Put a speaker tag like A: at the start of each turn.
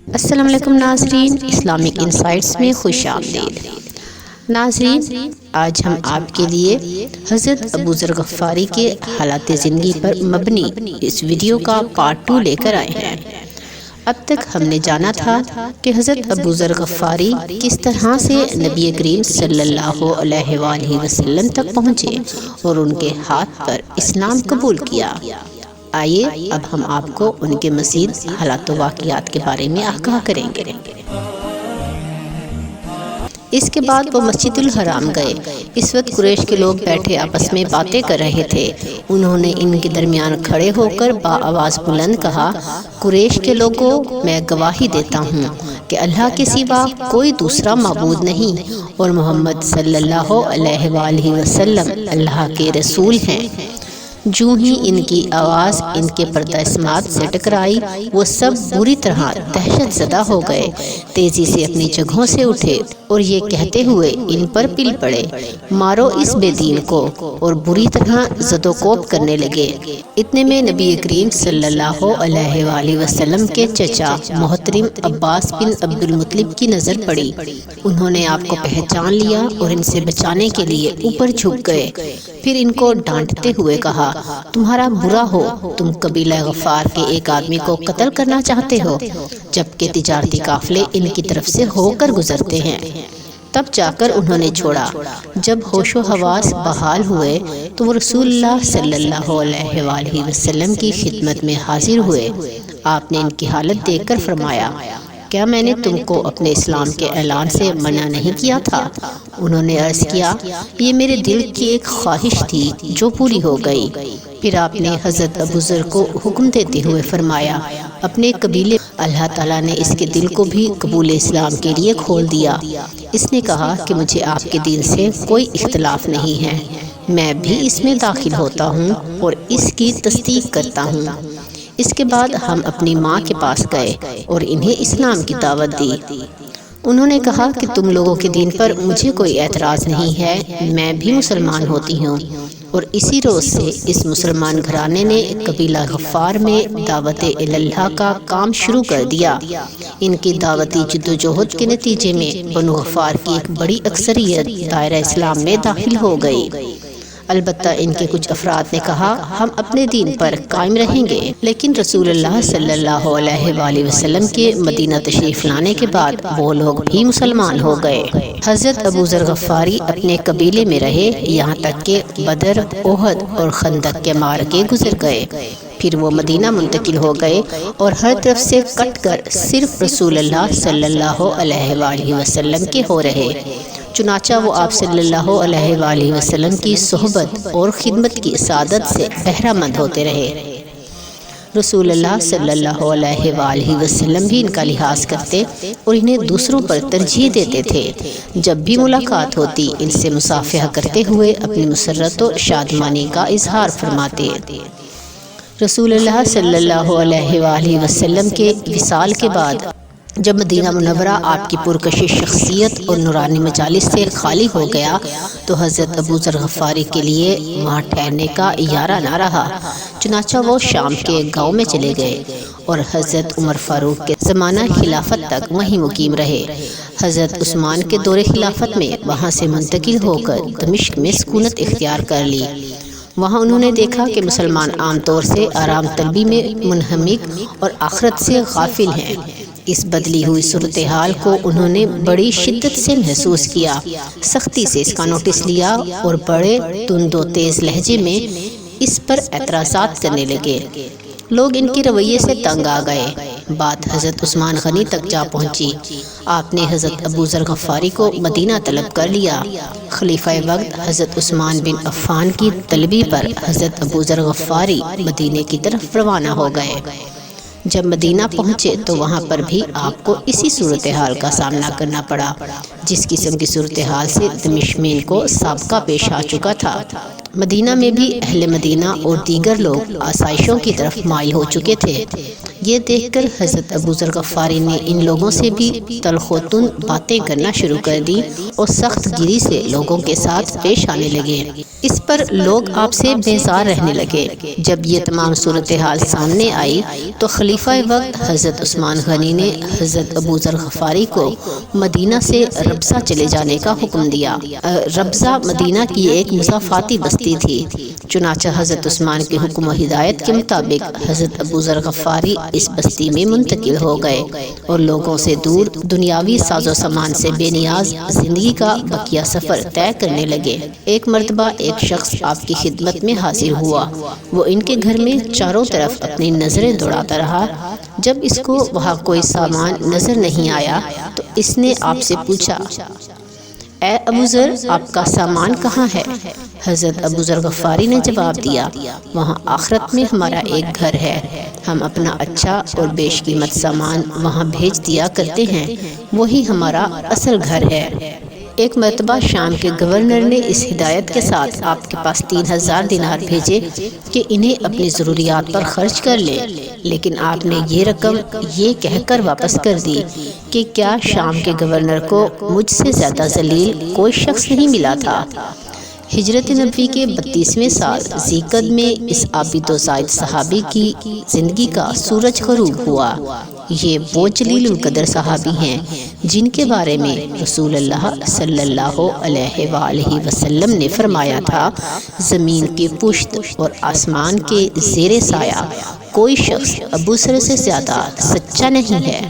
A: السلام علیکم ناظرین، اسلامک انسائٹس میں خوش آمدید۔ ناظرین، آج ہم آپ کے لیے حضرت ابو ذر غفاری کے حالات زندگی پر مبنی اس ویڈیو کا پارٹ 2 لے کر آئے ہیں۔ اب تک ہم نے جانا تھا کہ حضرت ابو ذر غفاری کس طرح سے نبی کریم صلی اللہ علیہ وآلہ وسلم تک پہنچے اور ان کے ہاتھ پر اسلام قبول کیا۔ آئیے اب ہم آپ کو ان کے مزید حالات و واقعات کے بارے میں آگاہ کریں گے۔ اس کے بعد وہ مسجد الحرام گئے۔ اس وقت قریش کے لوگ بیٹھے آپس میں باتیں کر رہے تھے۔ انہوں نے ان کے درمیان کھڑے ہو کر بآواز بلند کہا، قریش کے لوگوں، میں گواہی دیتا ہوں کہ اللہ کے سوا کوئی دوسرا معبود نہیں اور محمد صلی اللہ علیہ وآلہ وسلم اللہ کے رسول ہیں۔ جو ہی ان کی آواز ان کے پردہ سماعت سے ٹکرائی، وہ سب بری طرح دہشت زدہ ہو گئے، تیزی سے اپنی جگہوں سے اٹھے اور یہ کہتے ہوئے ان پر پل پڑے، مارو اس بے دین کو، اور بری طرح زد و کوب کرنے لگے۔ اتنے میں نبی کریم صلی اللہ علیہ وآلہ وسلم کے چچا محترم عباس بن عبد المطلب کی نظر پڑی۔ انہوں نے آپ کو پہچان لیا اور ان سے بچانے کے لیے اوپر جھک گئے۔ پھر ان کو ڈانٹتے ہوئے کہا، تمہارا برا ہو، تم قبیلہ غفار کے ایک آدمی کو قتل کرنا چاہتے ہو، جبکہ تجارتی قافلے ان کی طرف سے ہو کر گزرتے ہیں۔ تب جا کر انہوں نے چھوڑا۔ جب ہوش و حواس بحال ہوئے تو وہ رسول اللہ صلی اللہ علیہ وآلہ وسلم کی خدمت میں حاضر ہوئے۔ آپ نے ان کی حالت دیکھ کر فرمایا، کیا میں نے تم کو اپنے اسلام کے اعلان سے منع نہیں کیا تھا؟ انہوں نے عرض کیا، یہ میرے دل کی ایک خواہش تھی جو پوری ہو گئی۔ پھر آپ نے حضرت ابو ذر کو حکم دیتے ہوئے فرمایا، اپنے قبیلے اللہ تعالیٰ نے اس کے دل کو بھی قبول اسلام کے لیے کھول دیا۔ اس نے کہا کہ مجھے آپ کے دین سے کوئی اختلاف نہیں ہے، میں بھی اس میں داخل ہوتا ہوں اور اس کی تصدیق کرتا ہوں۔ اس کے بعد ہم اپنی ماں کے پاس گئے اور انہیں اسلام کی دعوت دی۔ انہوں نے کہا کہ تم لوگوں کے دین پر مجھے کوئی اعتراض نہیں ہے، میں بھی مسلمان ہوتی ہوں۔ اور اسی روز سے اس مسلمان گھرانے نے قبیلہ غفار میں دعوت اللہ کا کام شروع کر دیا۔ ان کی دعوتی جدوجہد کے نتیجے میں بنو غفار کی ایک بڑی اکثریت دائرہ اسلام میں داخل ہو گئی۔ البتہ ان کے کچھ افراد نے کہا، ہم اپنے دین پر قائم رہیں گے، لیکن رسول اللہ صلی اللہ علیہ وآلہ وسلم کے مدینہ تشریف لانے کے بعد وہ لوگ بھی مسلمان ہو گئے۔ حضرت ابو ذر غفاری اپنے قبیلے میں رہے یہاں تک کہ بدر، احد اور خندق کے معرکے گزر گئے۔ پھر وہ مدینہ منتقل ہو گئے اور ہر طرف سے کٹ کر صرف رسول اللہ صلی اللہ علیہ وآلہ وسلم کے ہو رہے۔ چنانچہ وہ آپ صلی اللہ علیہ وآلہ وسلم کی صحبت اور خدمت کی سعادت سے بہرہ مند ہوتے رہے۔ رسول اللہ صلی اللہ علیہ وآلہ وسلم بھی ان کا لحاظ کرتے اور انہیں دوسروں پر ترجیح دیتے تھے۔ جب بھی ملاقات ہوتی ان سے مصافحہ کرتے ہوئے اپنی مسرت و شادمانی کا اظہار فرماتے۔ رسول اللہ صلی اللہ علیہ وآلہ وسلم کے وصال کے بعد جب مدینہ منورہ آپ کی پرکشش شخصیت اور نورانی مجالس سے خالی ہو گیا تو حضرت ابو ذر غفاری کے لیے وہاں ٹھہرنے کا یارہ نہ رہا۔ چنانچہ وہ شام کے گاؤں میں چلے گئے اور حضرت عمر فاروق کے زمانہ خلافت تک وہیں مقیم رہے۔ حضرت عثمان کے دور خلافت میں وہاں سے منتقل ہو کر دمشق میں سکونت اختیار کر لی۔ وہاں انہوں نے دیکھا کہ مسلمان عام طور سے آرام طلبی میں منہمک اور آخرت سے غافل ہیں۔ اس بدلی ہوئی صورتحال کو انہوں نے بڑی شدت سے محسوس کیا، سختی سے اس کا نوٹس لیا اور بڑے تند و تیز لہجے میں اس پر اعتراضات کرنے لگے۔ لوگ ان کے رویے سے تنگ آ گئے۔ بات حضرت عثمان غنی تک جا پہنچی۔ آپ نے حضرت ابو ذر غفاری کو مدینہ طلب کر لیا۔ خلیفہ وقت حضرت عثمان بن عفان کی طلبی پر حضرت ابو ذر غفاری مدینے کی طرف روانہ ہو گئے۔ جب مدینہ پہنچے تو وہاں پر بھی آپ کو اسی صورتحال کا سامنا کرنا پڑا جس قسم کی صورتحال سے دمشق میں ان کو سابقہ پیش آ چکا تھا۔ مدینہ میں بھی اہل مدینہ اور دیگر لوگ آسائشوں کی طرف مائل ہو چکے تھے۔ یہ دیکھ کر حضرت ابو ذر غفاری نے ان لوگوں سے بھی تلخ و تند باتیں کرنا شروع کر دی اور سخت گیری سے لوگوں کے ساتھ پیش آنے لگے۔ اس پر لوگ آپ سے بیزار رہنے لگے۔ جب یہ تمام صورتحال سامنے آئی تو خلیفہ وقت حضرت عثمان غنی نے حضرت ابو ذر غفاری کو مدینہ سے ربضہ چلے جانے کا حکم دیا۔ ربضہ مدینہ کی ایک مضافاتی بستی تھی۔ چنانچہ حضرت عثمان کے حکم و ہدایت کے مطابق حضرت ابو ذر غفاری اس بستی میں منتقل ہو گئے اور لوگوں سے دور دنیاوی ساز و سامان سے بے نیاز زندگی کا بقیہ سفر طے کرنے لگے۔ ایک مرتبہ ایک شخص آپ کی خدمت میں حاضر ہوا۔ وہ ان کے گھر میں چاروں طرف اپنی نظریں دوڑاتا رہا۔ جب اس کو وہاں کوئی سامان نظر نہیں آیا تو اس نے آپ سے پوچھا، اے ابو ذر، آپ کا سامان کہاں ہے؟ حضرت ابو ذر غفاری نے جواب دیا، وہاں آخرت میں ہمارا ایک گھر ہے، ہم اپنا اچھا اور بیش قیمت سامان وہاں بھیج دیا کرتے ہیں، وہی ہمارا اصل گھر ہے۔ ایک مرتبہ شام کے گورنر نے اس ہدایت کے ساتھ آپ کے پاس 3000 دینار بھیجے کہ انہیں اپنی ضروریات پر خرچ کر لیں، لیکن آپ نے یہ رقم یہ کہہ کر واپس کر دی کہ کیا شام کے گورنر کو مجھ سے زیادہ ذلیل کوئی شخص نہیں ملا تھا۔ ہجرت نبوی کے 32ویں سال ذی القعدہ میں اس عابد و زاہد صحابی کی زندگی کا سورج غروب ہوا۔ یہ وہ جلیل القدر صحابی ہیں جن کے بارے میں رسول اللہ صلی اللہ علیہ وآلہ وسلم نے فرمایا تھا، زمین کی پشت اور آسمان کے زیر سایہ کوئی شخص ابو ذر سے زیادہ سچا نہیں ہے۔